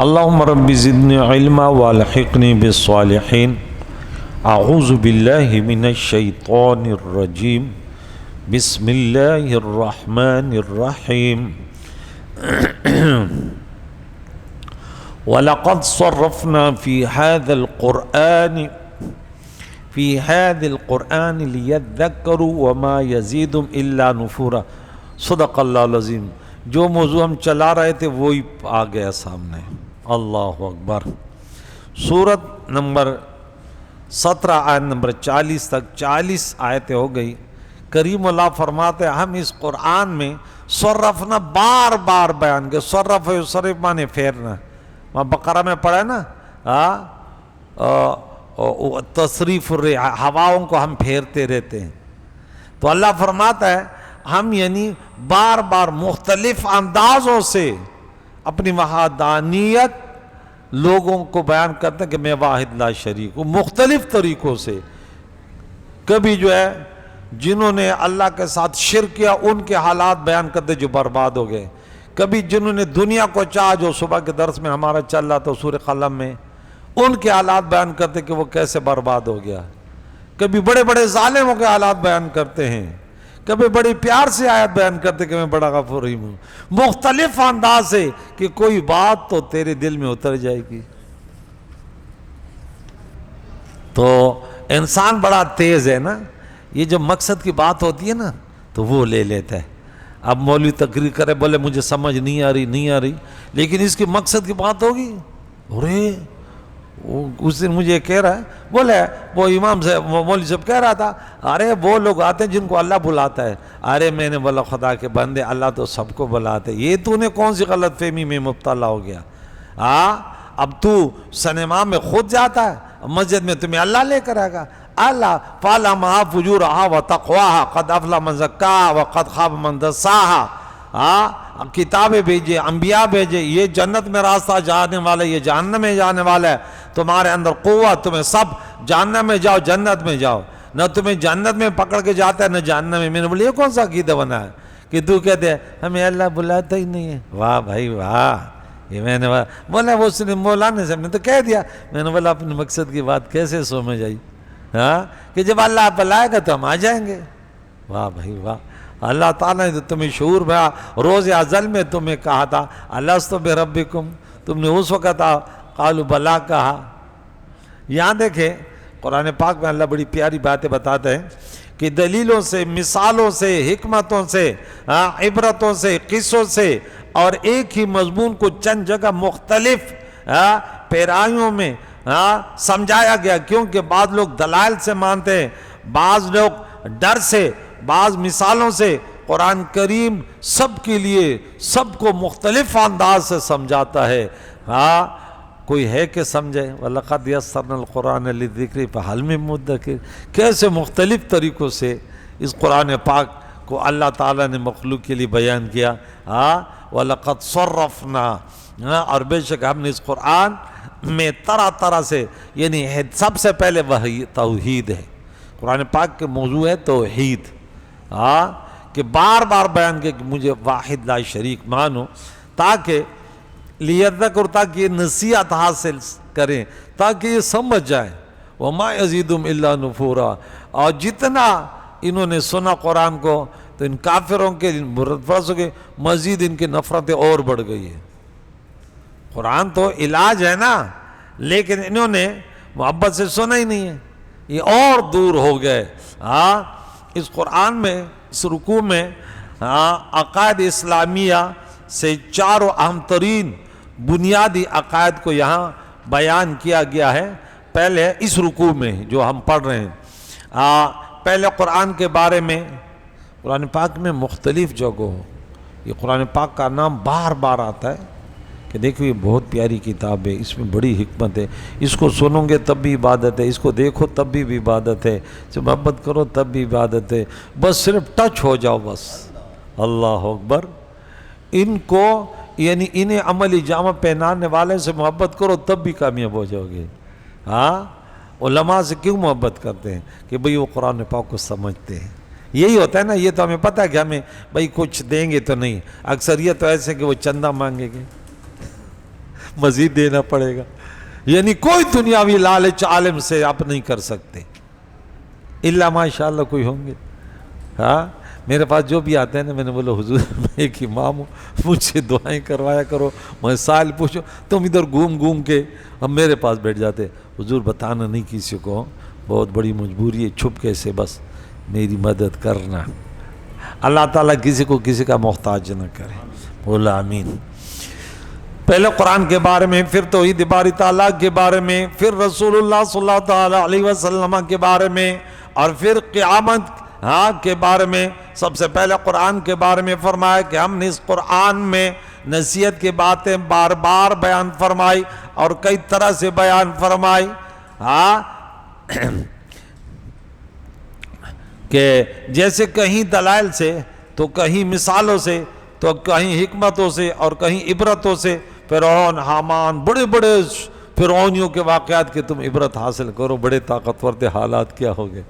اللهم رب زدني علما والحقني بالصالحين اعوذ باللہ من الشیطان الرجیم بسم اللہ الرحمن الرحیم وَلَقَدْ صَرَّفْنَا فِي هَذَا الْقُرْآنِ لِيَذَّكَّرُوا وَمَا يَزِيدُهُمْ إِلَّا نُفُورًا۔ صدق اللہ العظیم۔ جو موضوع ہم چلا رہے تھے وہی آ گیا سامنے۔ اللہ اکبر۔ سورت نمبر 17 آیت نمبر 40 تک 40 آیتیں ہو گئی۔ کریم اللہ فرماتے ہیں ہم اس قرآن میں صرفنا بار بار بیان کے صرف صرف مانے پھیرنا، وہاں بقرہ میں پڑھا ہے نا تصریف ہواؤں کو ہم پھیرتے رہتے ہیں۔ تو اللہ فرماتا ہے ہم یعنی بار بار مختلف اندازوں سے اپنی وحدانیت لوگوں کو بیان کرتے ہیں کہ میں واحد لا شریک ہوں، مختلف طریقوں سے۔ کبھی جو ہے جنہوں نے اللہ کے ساتھ شرک کیا ان کے حالات بیان کرتے جو برباد ہو گئے، کبھی جنہوں نے دنیا کو چاہا جو صبح کے درس میں ہمارا چل رہا تھا سورہ قلم میں، ان کے حالات بیان کرتے کہ وہ کیسے برباد ہو گیا، کبھی بڑے بڑے ظالموں کے حالات بیان کرتے ہیں، کبھی بڑی پیار سے آیت بیان کرتے کہ میں بڑا غفور رحیم ہوں، مختلف انداز سے کہ کوئی بات تو تیرے دل میں اتر جائے گی۔ تو انسان بڑا تیز ہے نا، یہ جو مقصد کی بات ہوتی ہے نا تو وہ لے لیتا ہے۔ اب مولوی تقریر کرے بولے مجھے سمجھ نہیں آ رہی، لیکن اس کی مقصد کی بات ہوگی۔ ارے اس دن مجھے کہہ رہا ہے، بولے وہ امام سے مولوی صاحب کہہ رہا تھا ارے وہ لوگ آتے ہیں جن کو اللہ بلاتا ہے۔ ارے میں نے بولا خدا کے بندے اللہ تو سب کو بلاتے، یہ تو نے کون سی غلط فہمی میں مبتلا ہو گیا؟ اب تو سنیما میں خود جاتا ہے، مسجد میں تمہیں اللہ لے کر آئے گا۔ اللہ فَعَلَمَهَا فُجُورَهَا وَتَقْوَاهَا قَدْ أَفْلَحَ مَنْ زَكَّاهَا وَقَدْ خَابَ مَنْ دَسَّاهَا۔ کتابیں بھیجے، انبیاء بھیجے، یہ جنت میں راستہ جانے والا ہے، یہ جہنم میں جانے والا ہے، تمہارے اندر قوت، تمہیں سب جہنم میں جاؤ جنت میں جاؤ، نہ تمہیں جنت میں پکڑ کے جاتا ہے نہ جہنم میں۔ میں نے بولا یہ کون سا عقیدہ بنا ہے کہ تو کہتے ہیں ہمیں اللہ بلاتا ہی نہیں ہے؟ واہ بھائی واہ۔ یہ میں نے بولا وہ مولانا صاحب نے تو کہہ دیا۔ میں نے بولا اپنے مقصد کی بات کیسے سمجھ آئی کہ جب اللہ بلائے گا تو ہم آ جائیں گے۔ واہ بھائی واہ۔ اللہ تعالیٰ نے تو تمہیں شعور میں روز ازل میں تمہیں کہا تھا الستُ بربکم، تم نے اس وقت قالوا بلا کہا۔ یہاں دیکھیں قرآن پاک میں اللہ بڑی پیاری باتیں بتاتے ہیں کہ دلیلوں سے، مثالوں سے، حکمتوں سے، عبرتوں سے، قصوں سے، اور ایک ہی مضمون کو چند جگہ مختلف پیرائیوں میں سمجھایا گیا، کیونکہ بعض لوگ دلائل سے مانتے ہیں، بعض لوگ ڈر سے، بعض مثالوں سے۔ قرآن کریم سب کے لیے سب کو مختلف انداز سے سمجھاتا ہے۔ کوئی ہے کہ سمجھے؟ وَلَقَدْ يَسَّرْنَا الْقُرْآنَ لِلذِّكْرِ فَهَلْ مِن مُدَّكِرٍ۔ کیسے مختلف طریقوں سے اس قرآن پاک کو اللہ تعالیٰ نے مخلوق کے لیے بیان کیا۔ وَلَقَدْ صَرَّفْنَا، اور بے شک ہم نے اس قرآن میں طرح طرح سے، یعنی سب سے پہلے وہی توحید ہے۔ قرآن پاک کے موضوع ہے توحید، کہ بار بار بیان کہ مجھے واحد لا شریک مانو، تاکہ لیذکر، تاکہ یہ نصیحت حاصل کریں، تاکہ یہ سمجھ جائیں۔ وما یزیدہم الا نفورا، اور جتنا انہوں نے سنا قرآن کو تو ان کافروں کے مرتبہ کے مزید ان کی نفرتیں اور بڑھ گئی ہیں۔ قرآن تو علاج ہے نا، لیکن انہوں نے محبت سے سنا ہی نہیں ہے، یہ اور دور ہو گئے۔ اس قرآن میں، اس رکوع میں عقائد اسلامیہ سے چاروں اہم ترین بنیادی عقائد کو یہاں بیان کیا گیا ہے۔ پہلے اس رکوع میں جو ہم پڑھ رہے ہیں، پہلے قرآن کے بارے میں، قرآن پاک میں مختلف جگہوں، یہ قرآن پاک کا نام بار بار آتا ہے کہ دیکھو یہ بہت پیاری کتاب ہے، اس میں بڑی حکمت ہے، اس کو سنو گے تب بھی عبادت ہے، اس کو دیکھو تب بھی عبادت ہے، سے محبت کرو تب بھی عبادت ہے، بس صرف ٹچ ہو جاؤ بس۔ اللہ اکبر۔ ان کو یعنی انہیں عملی جامہ پہنانے والے سے محبت کرو تب بھی کامیاب ہو جاؤ گے۔ علماء سے کیوں محبت کرتے ہیں؟ کہ بھئی وہ قرآن پاک کو سمجھتے ہیں۔ یہی ہوتا ہے نا، یہ تو ہمیں پتہ ہے کہ ہمیں بھئی کچھ دیں گے تو نہیں، اکثریت تو ایسے کہ وہ چندہ مانگیں گے، مزید دینا پڑے گا. یعنی کوئی دنیاوی لالچ عالم سے آپ نہیں کر سکتے الا ماشاءاللہ کوئی ہوں گے. ہاں میرے پاس جو بھی آتے ہیں نا، میں نے بولا حضور میں ایک امام ہوں، مجھ سے دعائیں کروایا کرو، میں سائل پوچھو. تم ادھر گھوم گھوم کے ہم میرے پاس بیٹھ جاتے. حضور بتانا نہیں کسی کو، بہت بڑی مجبوری ہے، چھپ کے سے بس میری مدد کرنا. اللہ تعالیٰ کسی کو کسی کا محتاج نہ کرے. بولا آمین. پہلے قرآن کے بارے میں، پھر توحید باری تعالیٰ کے بارے میں، پھر رسول اللہ صلی اللہ تعالیٰ علیہ وسلم کے بارے میں، اور پھر قیامت کے بارے میں. سب سے پہلے قرآن کے بارے میں فرمایا کہ ہم نے اس قرآن میں نصیحت کی باتیں بار بار بیان فرمائی اور کئی طرح سے بیان فرمائی. کہ جیسے کہیں دلائل سے، تو کہیں مثالوں سے، تو کہیں حکمتوں سے، اور کہیں عبرتوں سے. فرعون، حامان، بڑے بڑے فرعونیوں کے واقعات کے تم عبرت حاصل کرو، بڑے طاقتور تھے، حالات کیا ہو گئے.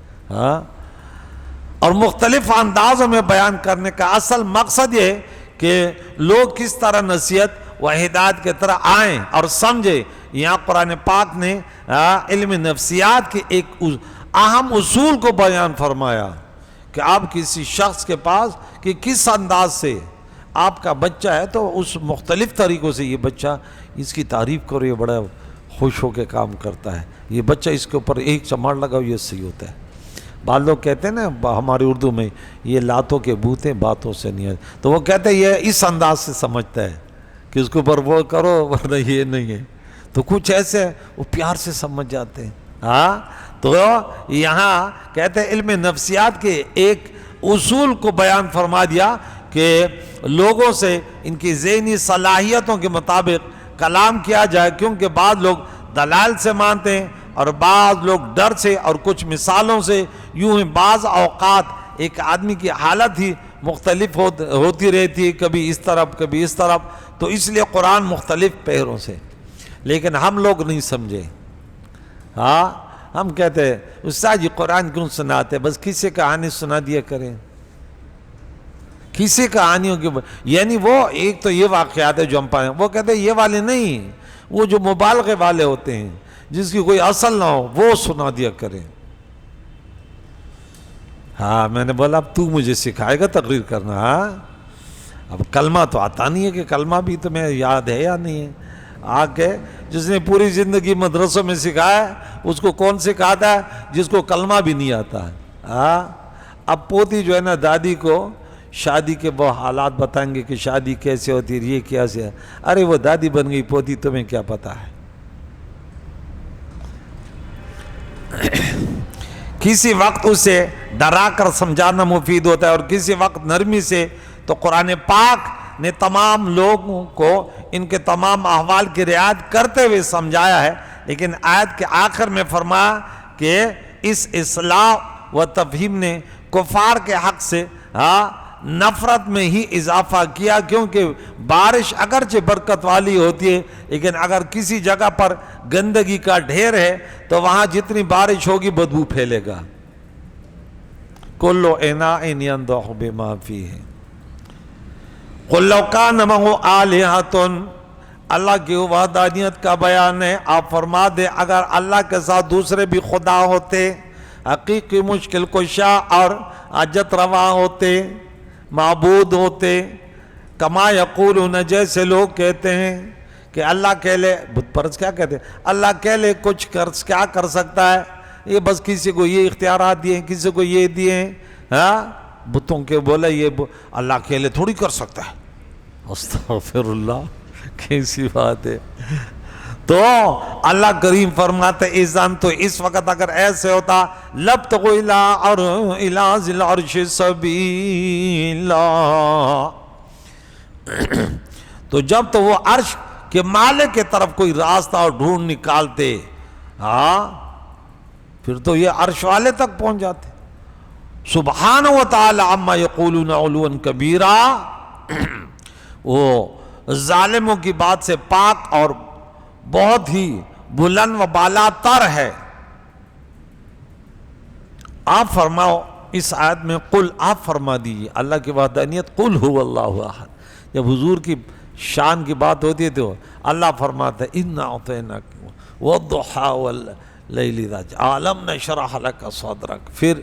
اور مختلف اندازوں میں بیان کرنے کا اصل مقصد یہ کہ لوگ کس طرح نصیحت و ہدایت کی طرح آئیں اور سمجھیں. یہاں قرآن پاک نے علم نفسیات کے ایک اہم اصول کو بیان فرمایا کہ آپ کسی شخص کے پاس کہ کس انداز سے آپ کا بچہ ہے، تو اس مختلف طریقوں سے یہ بچہ، اس کی تعریف کرو، یہ بڑا خوش ہو کے کام کرتا ہے، یہ بچہ اس کے اوپر ایک چماڑ لگاؤ، یہ صحیح ہوتا ہے. بعض لوگ کہتے ہیں نا ہماری اردو میں، یہ لاتوں کے بوتے باتوں سے نہیں ہے، تو وہ کہتے ہیں یہ اس انداز سے سمجھتا ہے کہ اس کے اوپر وہ کرو ورنہ یہ نہیں ہے. تو کچھ ایسے وہ پیار سے سمجھ جاتے ہیں. تو یہاں کہتے ہیں علم نفسیات کے ایک اصول کو بیان فرما دیا کہ لوگوں سے ان کی ذہنی صلاحیتوں کے مطابق کلام کیا جائے، کیونکہ بعض لوگ دلائل سے مانتے ہیں اور بعض لوگ ڈر سے اور کچھ مثالوں سے. یوں ہی بعض اوقات ایک آدمی کی حالت ہی مختلف ہوتی رہتی ہے، کبھی اس طرف کبھی اس طرف. تو اس لیے قرآن مختلف پہروں سے، لیکن ہم لوگ نہیں سمجھے. ہم کہتے ہیں استاد جی قرآن کیوں سناتے، بس کسی کہانی سنا دیا کریں، کسی کہانیوں کی. یعنی وہ ایک تو یہ واقعات ہے جو ہم پائیں، وہ کہتے ہیں یہ والے نہیں، وہ جو مبالغے والے ہوتے ہیں جس کی کوئی اصل نہ ہو وہ سنا دیا کریں. میں نے بولا اب تو مجھے سکھائے گا تقریر کرنا. اب کلمہ تو آتا نہیں ہے کہ کلمہ بھی تمہیں یاد ہے یا نہیں ہے. آگے جس نے پوری زندگی مدرسوں میں سکھایا اس کو کون سکھاتا ہے جس کو کلمہ بھی نہیں آتا ہے. اب پوتی جو ہے نا دادی کو شادی کے وہ حالات بتائیں گے کہ شادی کیسے ہوتی ہے، یہ کیسے ہے. ارے وہ دادی بن گئی، پوتی تمہیں کیا پتا ہے. کسی وقت اسے ڈرا کر سمجھانا مفید ہوتا ہے اور کسی وقت نرمی سے. تو قرآن پاک نے تمام لوگوں کو ان کے تمام احوال کی رعایت کرتے ہوئے سمجھایا ہے، لیکن آیت کے آخر میں فرمایا کہ اس اصلاح و تفہیم نے کفار کے حق سے نفرت میں ہی اضافہ کیا، کیونکہ بارش اگرچہ برکت والی ہوتی ہے لیکن اگر کسی جگہ پر گندگی کا ڈھیر ہے تو وہاں جتنی بارش ہوگی بدبو پھیلے گا. کلو اناء ینضح بما فیہ قل لو کان معہ آلہۃ. اللہ کی وحدانیت کا بیان ہے. آپ فرما دیں اگر اللہ کے ساتھ دوسرے بھی خدا ہوتے، حقیقی مشکل کشا اور حاجت روا ہوتے، معبود ہوتے، کما یقولون جیسے لوگ کہتے ہیں کہ اللہ کے لئے، بت پرست کیا کہتے ہیں، اللہ کے لئے کچھ کیا کر سکتا ہے، یہ بس کسی کو یہ اختیارات دیے ہیں، کسی کو یہ دیے ہیں. بتوں کے بولے یہ اللہ کے لئے تھوڑی کر سکتا ہے. استغفر اللہ، کیسی بات ہے. تو اللہ کریم فرماتے اذن، تو اس وقت اگر ایسے ہوتا لبتغوا الی ذی العرش سبیلا، تو جب تو وہ عرش کے مالک کی طرف کوئی راستہ اور ڈھونڈ نکالتے، پھر تو یہ عرش والے تک پہنچ جاتے. سبحانہ وتعالی عما یقولون علوا کبیرا، وہ ظالموں کی بات سے پاک اور بہت ہی بلند و بالا تر ہے. آپ فرماؤ اس آیت میں قل، آپ فرما دیجئے اللہ کی وحدانیت، قل هو اللہ احد. جب حضور کی شان کی بات ہوتی ہے تو اللہ فرماتا ہے اِنَّا أَعْطَيْنَاكَ وَالضُّحَىٰ وَاللَّيْلِ إِذَا جَاءَ أَلَمْ نَشْرَحْ لَكَ صَدْرَكَ. پھر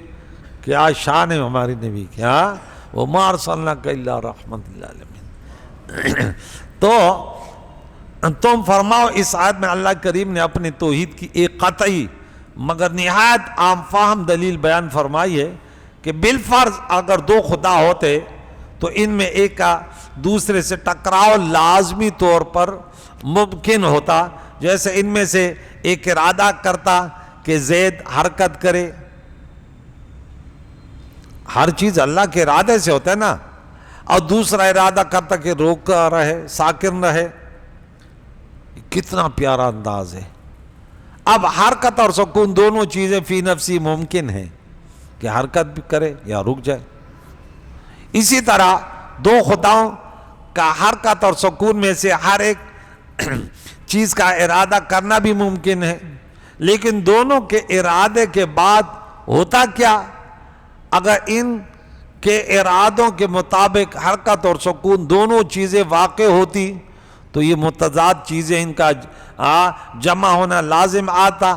کیا شان ہے ہماری نبی کی، ہاں وَمَا أَرْسَلْنَاكَ إِلَّا رَحْمَةً لِّلْعَالَمِينَ. تو تم فرماؤ، اس آیت میں اللہ کریم نے اپنی توحید کی ایک قطعی مگر نہایت عام فہم دلیل بیان فرمائی ہے کہ بالفرض اگر دو خدا ہوتے تو ان میں ایک کا دوسرے سے ٹکراؤ لازمی طور پر ممکن ہوتا. جیسے ان میں سے ایک ارادہ کرتا کہ زید حرکت کرے، ہر چیز اللہ کے ارادے سے ہوتا ہے نا، اور دوسرا ارادہ کرتا کہ روکا رہے، ساکن رہے. کتنا پیارا انداز ہے. اب حرکت اور سکون دونوں چیزیں فی نفسی ممکن ہیں کہ حرکت بھی کرے یا رک جائے. اسی طرح دو خداؤں کا حرکت اور سکون میں سے ہر ایک چیز کا ارادہ کرنا بھی ممکن ہے، لیکن دونوں کے ارادے کے بعد ہوتا کیا؟ اگر ان کے ارادوں کے مطابق حرکت اور سکون دونوں چیزیں واقع ہوتی تو یہ متضاد چیزیں ان کا جمع ہونا لازم آتا.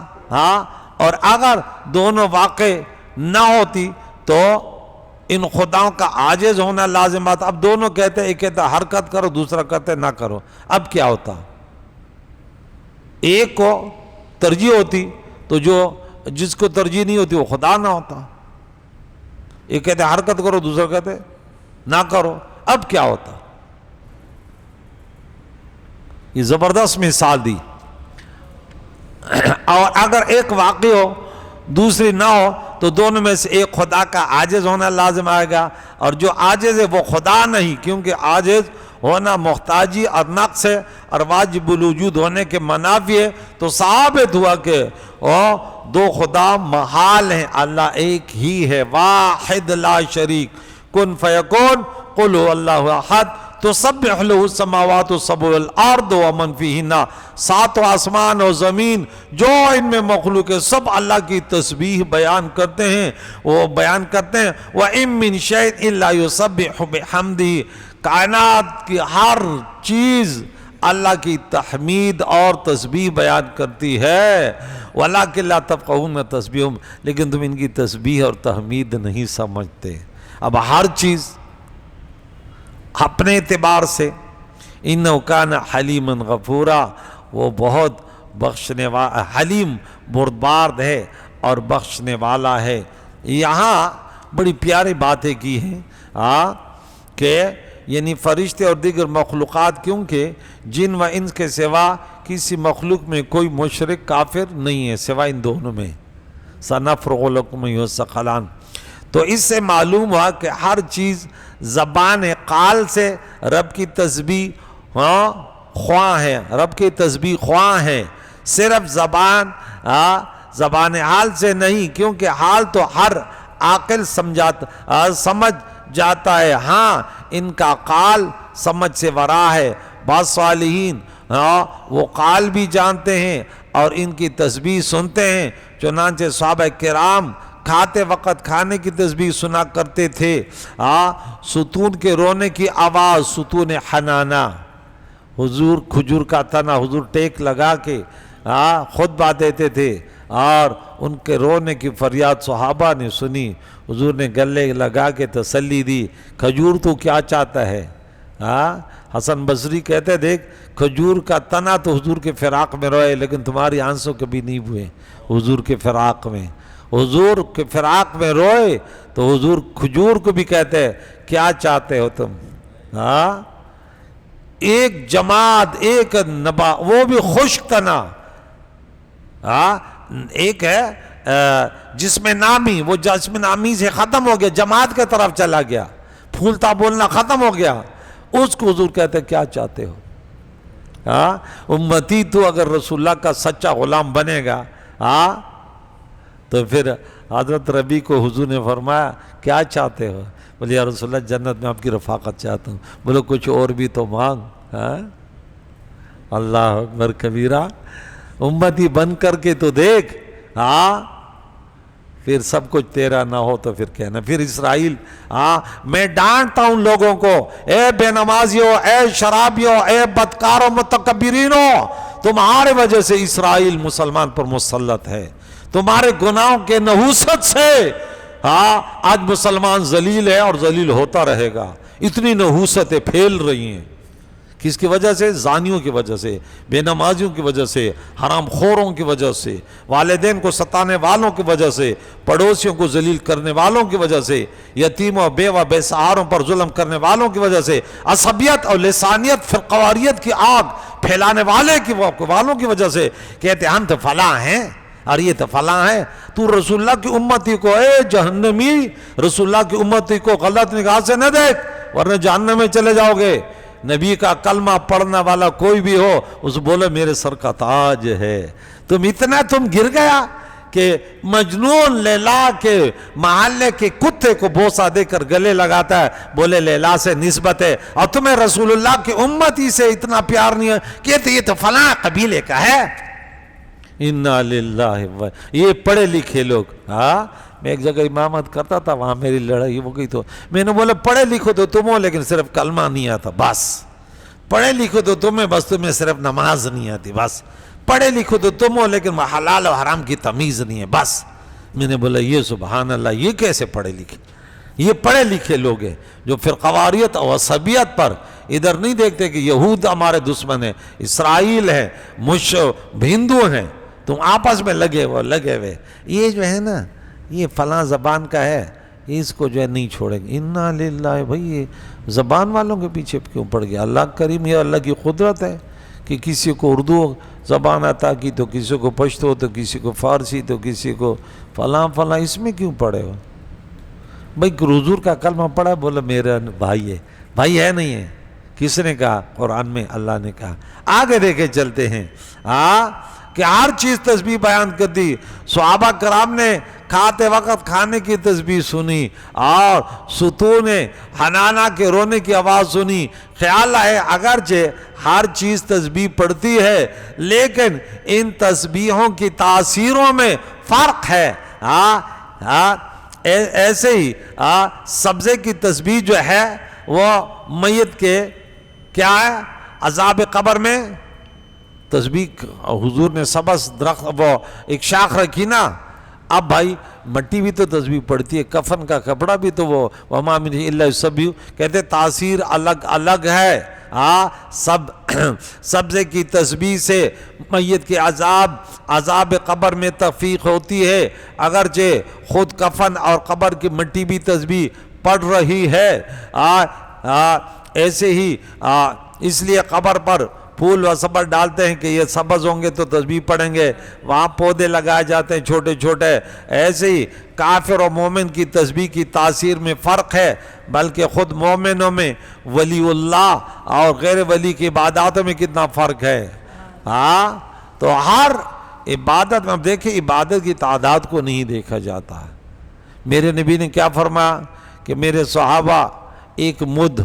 اور اگر دونوں واقع نہ ہوتی تو ان خداؤں کا عاجز ہونا لازم آتا. اب دونوں کہتے ہیں، ایک کہتا حرکت کرو، دوسرا کہتے نہ کرو. اب کیا ہوتا؟ ایک کو ترجیح ہوتی تو جس کو ترجیح نہیں ہوتی وہ خدا نہ ہوتا. ایک کہتے حرکت کرو، دوسرا کہتے نہ کرو. اب کیا ہوتا؟ یہ زبردست مثال دی. اور اگر ایک واقع ہو دوسری نہ ہو تو دونوں میں سے ایک خدا کا عاجز ہونا لازم آئے گا، اور جو عاجز ہے وہ خدا نہیں، کیونکہ عاجز ہونا محتاجی اور نقص ہے اور واجب الوجود ہونے کے منافی ہے. تو ثابت ہوا کہ دو خدا محال ہیں، اللہ ایک ہی ہے، واحد لا شریک. کن فیکون، قل هو اللہ احد. تسبح له السماوات السبع والارض ومن فیہن. ساتوں آسمان اور زمین جو ان میں مخلوق ہے سب اللہ کی تسبیح بیان کرتے ہیں، وہ بیان کرتے ہیں. وَإِن مِّن شَيْءٍ إِلَّا يُسَبِّحُ بِحَمْدِهِ. کائنات کی ہر چیز اللہ کی تحمید اور تسبیح بیان کرتی ہے. وَلَٰكِن لَا تَفْقَهُونَ تَسْبِيحَهُمْ. لیکن تم ان کی تسبیح اور تحمید نہیں سمجھتے. اب ہر چیز اپنے اعتبار سے اِنَّهُ كَانَ حَلِيمًا غَفُورًا، وہ بہت بخشنے والا، حلیم بردبار ہے اور بخشنے والا ہے. یہاں بڑی پیاری باتیں کی ہیں کہ یعنی فرشتے اور دیگر مخلوقات، کیونکہ جن و انس کے سوا کسی مخلوق میں کوئی مشرک کافر نہیں ہے سوا ان دونوں میں. سَنَفْرُغُ لَكُمْ أَيُّهَ الثَّقَلَانِ. تو اس سے معلوم ہوا کہ ہر چیز زبان قال سے رب کی تسبیح خواہ ہے، رب کی تسبیح خواہ ہے. صرف زبان حال سے نہیں، کیونکہ حال تو ہر عاقل سمجھ جاتا ہے. ہاں ان کا قال سمجھ سے ورا ہے. بعض صالحین وہ قال بھی جانتے ہیں اور ان کی تسبیح سنتے ہیں. چنانچہ صحابہ کرام کھاتے وقت کھانے کی تسبیح سنا کرتے تھے. ستون کے رونے کی آواز ستون حنانہ، حضور کھجور کا تنا حضور ٹیک لگا کے خطبہ دیتے تھے اور ان کے رونے کی فریاد صحابہ نے سنی. حضور نے گلے لگا کے تسلی دی. کھجور تو کیا چاہتا ہے؟ حسن بصری کہتے دیکھ کھجور کا تنا تو حضور کے فراق میں روئے، لیکن تمہاری آنسوں کبھی نہیں ہوئے حضور کے فراق میں. حضور کے فراق میں روئے تو حضور کھجور کو بھی کہتے ہیں کیا چاہتے ہو تم؟ ایک جماعت، ایک نبا، وہ بھی خشک تنا. ایک ہے جسم نامی، وہ جسم نامی سے ختم ہو گیا، جماعت کے طرف چلا گیا، پھولتا بولنا ختم ہو گیا. اس کو حضور کہتے ہیں کیا چاہتے ہو؟ امتی تو اگر رسول اللہ کا سچا غلام بنے گا تو پھر حضرت ربی کو حضور نے فرمایا کیا چاہتے ہو؟ بولے یا رسول اللہ جنت میں آپ کی رفاقت چاہتا ہوں. بولے کچھ اور بھی تو مانگ. اللہ اکبر کبیرہ. امتی بن کر کے تو دیکھ. پھر سب کچھ تیرا نہ ہو تو پھر کہنا. پھر اسرائیل میں ڈانٹتا ہوں لوگوں کو، اے بے نمازیوں، اے شرابیوں، اے بدکاروں، متکبرینوں، تمہارے وجہ سے اسرائیل مسلمان پر مسلط ہے، تمہارے گناہوں کے نحوست سے آج مسلمان ذلیل ہے اور ذلیل ہوتا رہے گا. اتنی نحوستیں پھیل رہی ہیں. کس کی وجہ سے؟ زانیوں کی وجہ سے، بے نمازیوں کی وجہ سے، حرام خوروں کی وجہ سے، والدین کو ستانے والوں کی وجہ سے، پڑوسیوں کو ذلیل کرنے والوں کی وجہ سے، یتیموں بیوہ بے سہاروں پر ظلم کرنے والوں کی وجہ سے، عصبیت اور لسانیت فرقواریت کی آگ پھیلانے والوں کی وجہ سے. کہتے ہم تو فلاں ہیں اور یہ تو فلاں ہے. تو رسول اللہ کی امتی کو، اے جہنمی، رسول اللہ کی امتی کو غلط نگاہ سے نہ دیکھ ورنہ جہنم میں چلے جاؤ گے. نبی کا کلمہ پڑھنے والا کوئی بھی ہو، اس بولے میرے سر کا تاج ہے. تم گر گیا کہ مجنون لیلا کے محلے کے کتے کو بوسہ دے کر گلے لگاتا ہے، بولے لیلا سے نسبت ہے، اور تمہیں رسول اللہ کی امتی سے اتنا پیار نہیں ہے. کہتے یہ تو فلاں قبیلے کا ہے. انا للہ. یہ پڑھے لکھے لوگ. میں ایک جگہ امامت کرتا تھا، وہاں میری لڑائی ہو گئی تو میں نے بولا پڑھے لکھو تو تم ہو لیکن صرف کلمہ نہیں آتا بس. پڑھے لکھو تو تمہیں بس تمہیں صرف نماز نہیں آتی بس. پڑھے لکھو تو تم ہو لیکن حلال و حرام کی تمیز نہیں ہے بس. میں نے بولا یہ سبحان اللہ، یہ کیسے پڑھے لکھے؟ یہ پڑھے لکھے لوگ ہیں جو فرقواریت اور عصبیت پر ادھر نہیں دیکھتے کہ یہود ہمارے دشمن ہیں، اسرائیل ہے، ہندو ہیں، تم آپس میں لگے ہوئے. یہ جو ہے نا، یہ فلاں زبان کا ہے، اس کو جو ہے نہیں چھوڑیں گے. انا للہ. بھائی یہ زبان والوں کے پیچھے کیوں پڑ گیا؟ اللہ کریم، یہ اللہ کی قدرت ہے کہ کسی کو اردو زبان عطا کی تو کسی کو پشتو، تو کسی کو فارسی، تو کسی کو فلاں. اس میں کیوں پڑے ہو؟ بھائی حضور کا کلمہ پڑھا، بولا میرا بھائی ہے. بھائی ہے نہیں ہے؟ کس نے کہا؟ قرآن میں اللہ نے کہا. آگے دیکھے چلتے ہیں کہ ہر چیز تسبیح بیان کر دی. صحابہ کرام نے کھاتے وقت کھانے کی تسبیح سنی اور ستون حنانہ کے رونے کی آواز سنی. خیال ہے اگرچہ ہر چیز تسبیح پڑھتی ہے لیکن ان تسبیحوں کی تاثیروں میں فرق ہے. ایسے ہی سبزے کی تسبیح جو ہے وہ میت کے کیا ہے؟ عذاب قبر میں تسبیح. حضور نے سبز درخت وہ ایک شاخ رکھی نا. اب بھائی مٹی بھی تو تسبیح پڑتی ہے، کفن کا کپڑا بھی تو وہ وما من الا یسبح. کہتے تاثیر الگ الگ ہے. سبزے کی تسبیح سے میت کے عذاب قبر میں تخفیف ہوتی ہے، اگرچہ خود کفن اور قبر کی مٹی بھی تسبیح پڑھ رہی ہے. ایسے ہی اس لیے قبر پر پھول و صبر ڈالتے ہیں کہ یہ سبز ہوں گے تو تسبیح پڑھیں گے، وہاں پودے لگائے جاتے ہیں چھوٹے چھوٹے. ایسے ہی کافر و مومن کی تسبیح کی تاثیر میں فرق ہے، بلکہ خود مومنوں میں ولی اللہ اور غیر ولی کی عباداتوں میں کتنا فرق ہے. تو ہر عبادت میں دیکھیں، عبادت کی تعداد کو نہیں دیکھا جاتا. میرے نبی نے کیا فرمایا کہ میرے صحابہ ایک مد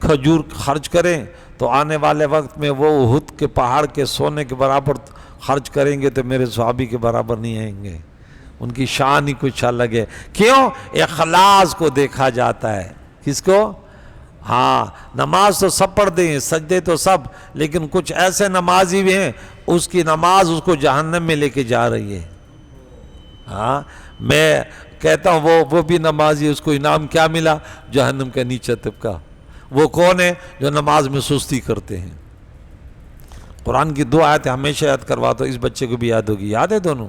کھجور خرچ کریں تو آنے والے وقت میں وہ احد کے پہاڑ کے سونے کے برابر خرچ کریں گے تو میرے صحابی کے برابر نہیں آئیں گے. ان کی شان ہی کچھ الگ ہے. کیوں؟ اخلاص کو دیکھا جاتا ہے. کس کو؟ نماز تو سب پڑھ دیں، سجدے تو سب، لیکن کچھ ایسے نمازی بھی ہیں اس کی نماز اس کو جہنم میں لے کے جا رہی ہے. میں کہتا ہوں وہ بھی نمازی، اس کو انعام کیا ملا؟ جہنم کا نیچا طبقہ. وہ کون ہے؟ جو نماز میں سستی کرتے ہیں. قرآن کی 2 آیتیں ہمیشہ یاد کرواتا ہوں، اس بچے کو بھی یاد ہوگی. یاد ہے دونوں؟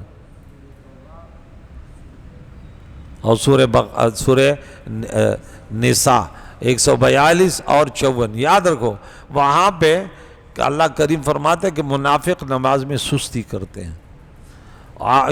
اور سورہ نساء 142 اور 54 یاد رکھو. وہاں پہ اللہ کریم فرماتا ہے کہ منافق نماز میں سستی کرتے ہیں.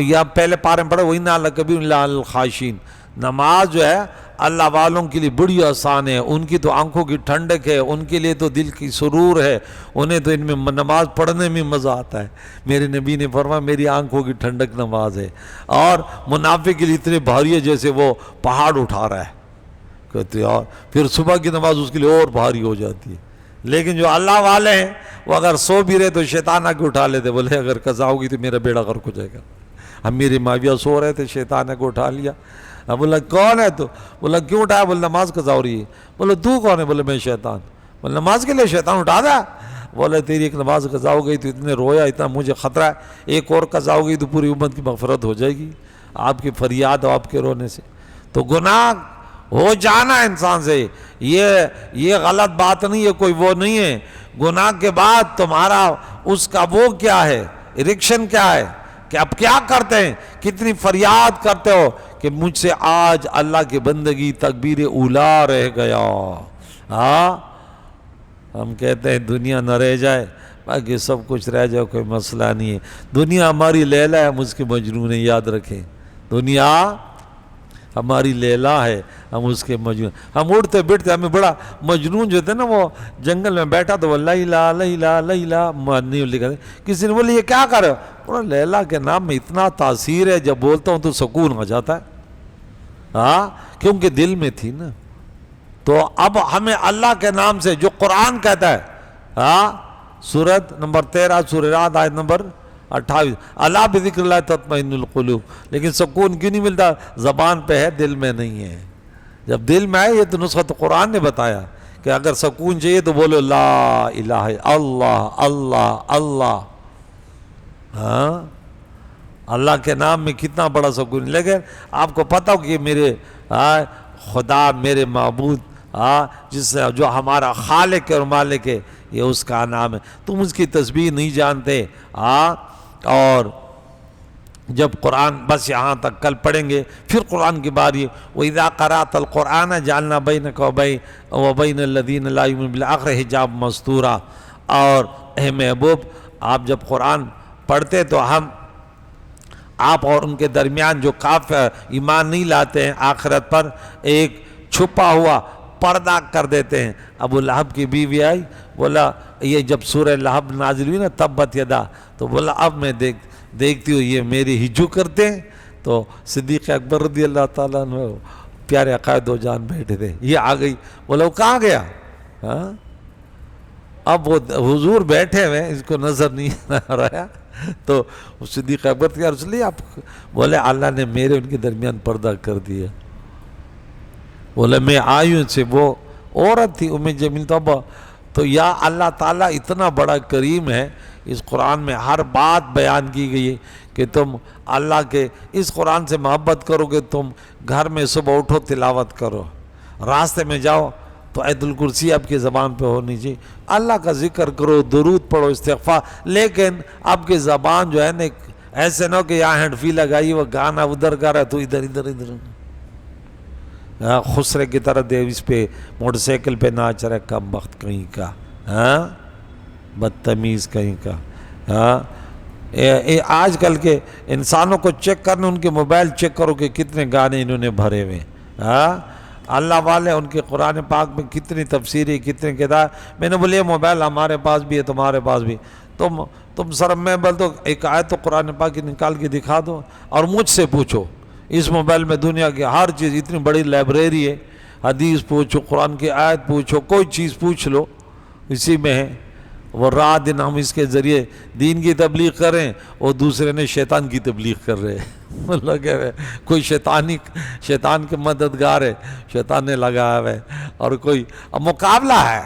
یا پہلے پارے میں پڑھا وَإِنَّا لَكَبِيرٌ إِلَّا عَلَى الْخَاشِعِينَ. نماز جو ہے اللہ والوں کے لیے بڑی آسان ہے. ان کی تو آنکھوں کی ٹھنڈک ہے، ان کے لیے تو دل کی سرور ہے، انہیں تو ان میں نماز پڑھنے میں مزہ آتا ہے. میرے نبی نے فرمایا میری آنکھوں کی ٹھنڈک نماز ہے. اور منافق کے لیے اتنے بھاری ہے جیسے وہ پہاڑ اٹھا رہا ہے. کہتے ہیں اور پھر صبح کی نماز اس کے لیے اور بھاری ہو جاتی ہے. لیکن جو اللہ والے ہیں وہ اگر سو بھی رہے تو شیطان آ کے اٹھا لیتے، بولے اگر قضا ہوگی تو میرا بیڑا غرق ہو جائے گا. امیر معاویہ سو رہے تھے، شیطان نے کو اٹھا لیا. اب بولا کون ہے تو؟ بولا کیوں اٹھایا؟ بولا نماز قضا ہو رہی ہے. بولا تو کون ہے؟ بولا میں شیطان. بولا نماز کے لیے شیطان اٹھا دا؟ بولے تیری ایک نماز قضا ہو گئی تو اتنے رویا، اتنا مجھے خطرہ ہے، ایک اور قضا ہو گئی تو پوری امت کی مغفرت ہو جائے گی آپ کی فریاد اور آپ کے رونے سے. تو گناہ ہو جانا انسان سے یہ غلط بات نہیں ہے، کوئی وہ نہیں ہے. گناہ کے بعد تمہارا اس کا وہ کیا ہے، ریئیکشن کیا ہے کہ اب کیا کرتے ہیں، کتنی فریاد کرتے ہو کہ مجھ سے آج اللہ کی بندگی تکبیر اولا رہ گیا. ہاں ہم کہتے ہیں دنیا نہ رہ جائے، باقی سب کچھ رہ جائے کوئی مسئلہ نہیں ہے. دنیا ہماری لیلا ہے، ہم اس کے مجنون ہیں، یاد رکھیں. دنیا ہماری لیلا ہے، ہم اس کے مجنون. ہم اڑتے بیٹھتے، ہمیں بڑا مجنون جو تھے نا، وہ جنگل میں بیٹھا تو وہ لیلا لیلا لیلا نہیں لکھا. کسی نے بولے یہ کیا کر رہے ہو؟ بولا لیلا کے نام میں اتنا تاثیر ہے، جب بولتا ہوں تو سکون آ جاتا ہے. ہاں کیونکہ دل میں تھی نا. تو اب ہمیں اللہ کے نام سے جو قرآن کہتا ہے، ہاں سورت نمبر 13 سورہ رعد آیت نمبر 28، اللہ بذکر اللہ تطمئن القلوب. لیکن سکون کیوں نہیں ملتا؟ زبان پہ ہے، دل میں نہیں ہے. جب دل میں آئے، یہ تو نسخہ تو قرآن نے بتایا کہ اگر سکون چاہیے تو بولو لا الہ اللہ اللہ اللہ. ہاں اللہ کے نام میں کتنا بڑا سکون. لیکن آپ کو پتہ ہو کہ میرے خدا، میرے معبود، جس جو ہمارا خالق اور مالک ہے، یہ اس کا نام ہے. تم اس کی تسبیح نہیں جانتے. اور جب قرآن بس یہاں تک کل پڑھیں گے، پھر قرآن کی باری. وَإِذَا قَرَأْتَ الْقُرْآنَ جَعَلْنَا بَيْنَكَ وَبَيْنَ الَّذِينَ لَا يُؤْمِنُونَ بِالْآخِرَةِ حِجَابًا مَسْتُورًا. اور اے محبوب، آپ جب قرآن پڑھتے تو ہم آپ اور ان کے درمیان جو کافر ایمان نہیں لاتے ہیں آخرت پر، ایک چھپا ہوا پردہ کر دیتے ہیں. ابو لہب کی بیوی آئی، بولا یہ جب سورہ لہب نازل ہوئی نا، تبت یدا، تو بولا اب میں دیکھتی ہوں یہ میری ہجو کرتے ہیں. تو صدیق اکبر رضی اللہ تعالیٰ عنہ پیارے عقائد و جان بیٹھے تھے، یہ آ گئی. بولا وہ کہاں گیا؟ اب وہ حضور بیٹھے ہوئے، اس کو نظر نہیں آ رہا. تو صدیق اکبر کیا رسول اللہ آپ؟ بولے اللہ نے میرے ان کے درمیان پردہ کر دیا. بولے میں آئی ہوں سے، وہ عورت تھی ام جمیل. تو یا اللہ تعالیٰ اتنا بڑا کریم ہے، اس قرآن میں ہر بات بیان کی گئی ہے کہ تم اللہ کے اس قرآن سے محبت کرو گے. تم گھر میں صبح اٹھو تلاوت کرو، راستے میں جاؤ تو آیت الکرسی آپ کی زبان پہ ہونی چاہیے، اللہ کا ذکر کرو، درود پڑھو، استغفار. لیکن آپ کی زبان جو ہے نا، ایسے نہ ہو کہ یہاں ہینڈ فری لگائی، وہ گانا ادھر گا رہا ہے تو ادھر ادھر ادھر خسرے کی طرح دیوس پہ موٹر سائیکل پہ ناچ رہا ہے، کم وقت کہیں کا، بدتمیز کہیں کا. آج کل کے انسانوں کو چیک کرنا، ان کے موبائل چیک کرو کہ کتنے گانے انہوں نے بھرے ہوئے. اللہ والے ان کے قرآن پاک میں کتنی تفسیری، کتنے کتاب. میں نے بولے یہ موبائل ہمارے پاس بھی ہے، تمہارے پاس بھی. تم سر میں بول تو ایک آیت تو قرآن پاک کی نکال کے دکھا دو اور مجھ سے پوچھو. اس موبائل میں دنیا کی ہر چیز، اتنی بڑی لائبریری ہے، حدیث پوچھو، قرآن کی آیت پوچھو، کوئی چیز پوچھ لو، اسی میں ہے. وہ رات دن ہم اس کے ذریعے دین کی تبلیغ کریں، اور دوسرے نے شیطان کی تبلیغ کر رہے ہیں. لگے ہوئے کوئی شیطان کے مددگار ہے، شیطان نے لگایا ہوئے، اور کوئی اب مقابلہ ہے.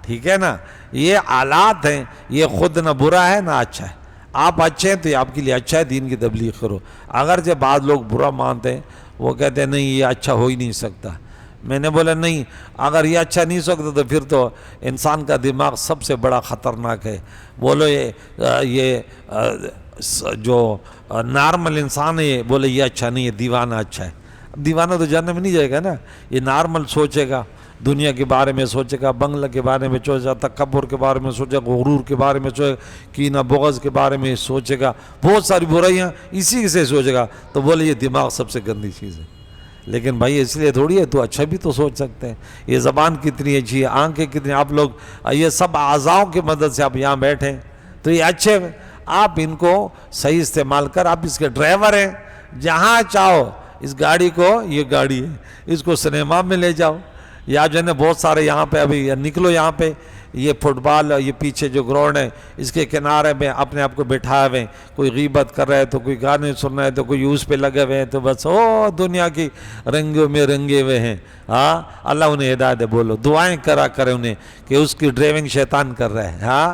ٹھیک ہے نا، یہ آلات ہیں، یہ خود نہ برا ہے نہ اچھا ہے. آپ اچھے ہیں تو یہ آپ کے لیے اچھا ہے، دین کی تبلیغ کرو. اگرچہ بعض لوگ برا مانتے ہیں، وہ کہتے ہیں نہیں یہ اچھا ہو ہی نہیں سکتا. میں نے بولا نہیں، اگر یہ اچھا نہیں سکتا تو پھر تو انسان کا دماغ سب سے بڑا خطرناک ہے. بولو یہ جو نارمل انسان ہے، بولے یہ اچھا نہیں ہے، دیوانہ اچھا ہے. دیوانہ تو جنت میں نہیں جائے گا نا. یہ نارمل سوچے گا، دنیا کے بارے میں سوچے گا، بنگلہ کے بارے میں سوچے گا، تکبر کے بارے میں سوچے گا، غرور کے بارے میں سوچے گا، کینہ بغض کے بارے میں سوچے گا، بہت ساری برائیاں اسی سے سوچے گا. تو بولے یہ دماغ سب سے گندی چیز ہے. لیکن بھائی اس لیے تھوڑی ہے، تو اچھا بھی تو سوچ سکتے ہیں. یہ زبان کتنی اچھی ہے، آنکھیں کتنی، آپ لوگ یہ سب اعضاؤں کی مدد سے آپ یہاں بیٹھیں تو یہ اچھے ہیں. آپ ان کو صحیح استعمال کر، آپ اس کے ڈرائیور ہیں. جہاں چاہو اس گاڑی کو، یہ گاڑی ہے، اس کو سنیما میں لے جاؤ، یا جو ہے نا بہت سارے یہاں پہ ابھی نکلو، یہاں پہ یہ فٹ بال یہ پیچھے جو گراؤنڈ ہے اس کے کنارے میں اپنے آپ کو بٹھائے ہوئے ہیں، کوئی غیبت کر رہا ہے تو کوئی گانے سن رہا ہے تو کوئی اس پہ لگے ہوئے ہیں، تو بس دنیا کی رنگوں میں رنگے ہوئے ہیں۔ ہاں اللہ انہیں ہدایت دے، بولو دعائیں کرا کرے انہیں کہ اس کی ڈرائیونگ شیطان کر رہا ہے۔ ہاں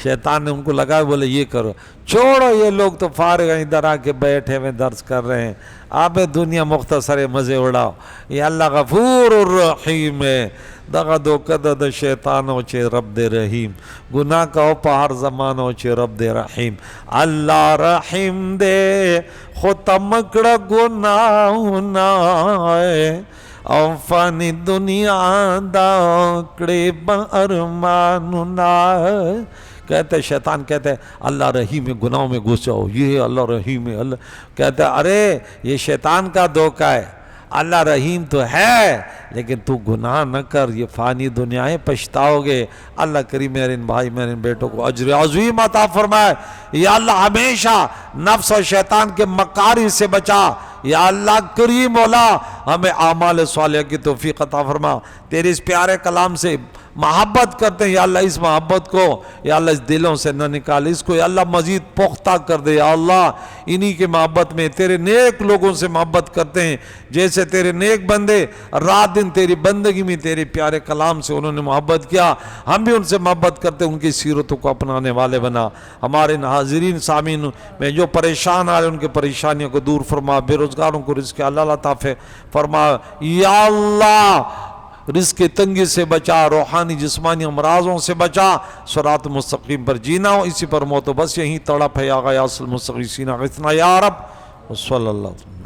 شیطان نے ان کو لگا بولے یہ کرو، چھوڑو یہ لوگ تو فارغ ہیں، ادھر آ کے بیٹھے ہوئے درس کر رہے ہیں، آپ دنیا مختصر مزے اڑاؤ۔ یہ اللہ غفور الرحیم ہے، دغا دو قدد شیطانو چے رب دے رحیم، گناہ کا پہر زمانو چے رب دے رحیم، اللہ رحیم دے ختمکڑ گناہ نائے او فانی دنیا دا کڑے ارمانو نائے۔ کہتے ہیں شیطان کہتے ہیں اللہ رحیم ہے، گناہوں میں گھس جاؤ، یہ اللہ رحیم ہے۔ اللہ کہتے ہیں ارے یہ شیطان کا دھوکہ ہے، اللہ رحیم تو ہے لیکن تو گناہ نہ کر، یہ فانی دنیا ہے، پچھتاؤ گے۔ اللہ کریم میرے بھائی میرے بیٹوں کو اجر عظیم عطا فرمائے۔ یا اللہ ہمیشہ نفس اور شیطان کے مکاری سے بچا۔ یا اللہ کریم مولا ہمیں اعمال صالحہ کی توفیق عطا فرما۔ تیرے اس پیارے کلام سے محبت کرتے ہیں، یا اللہ اس محبت کو یا اللہ اس دلوں سے نہ نکال، اس کو یا اللہ مزید پختہ کر دے۔ یا اللہ انہی کے محبت میں تیرے نیک لوگوں سے محبت کرتے ہیں، جیسے تیرے نیک بندے رات دن تیری بندگی میں تیرے پیارے کلام سے انہوں نے محبت کیا، ہم بھی ان سے محبت کرتے ہیں، ان کی سیرتوں کو اپنانے والے بنا۔ ہمارے حاضرین سامعین میں جو پریشان آ رہے ان کے پریشانیوں کو دور فرما، بے روزگاروں کو رزق حلال عطا فرما۔ یا اللہ رزق کی تنگی سے بچا، روحانی جسمانی امراضوں سے بچا، صراط مستقیم پر جینا ہو، اسی پر موت و بس یہیں تڑپ ہے۔ یا غیاث المستغیثین اغثنا یا رب، وصلی اللہ علیہ وسلم۔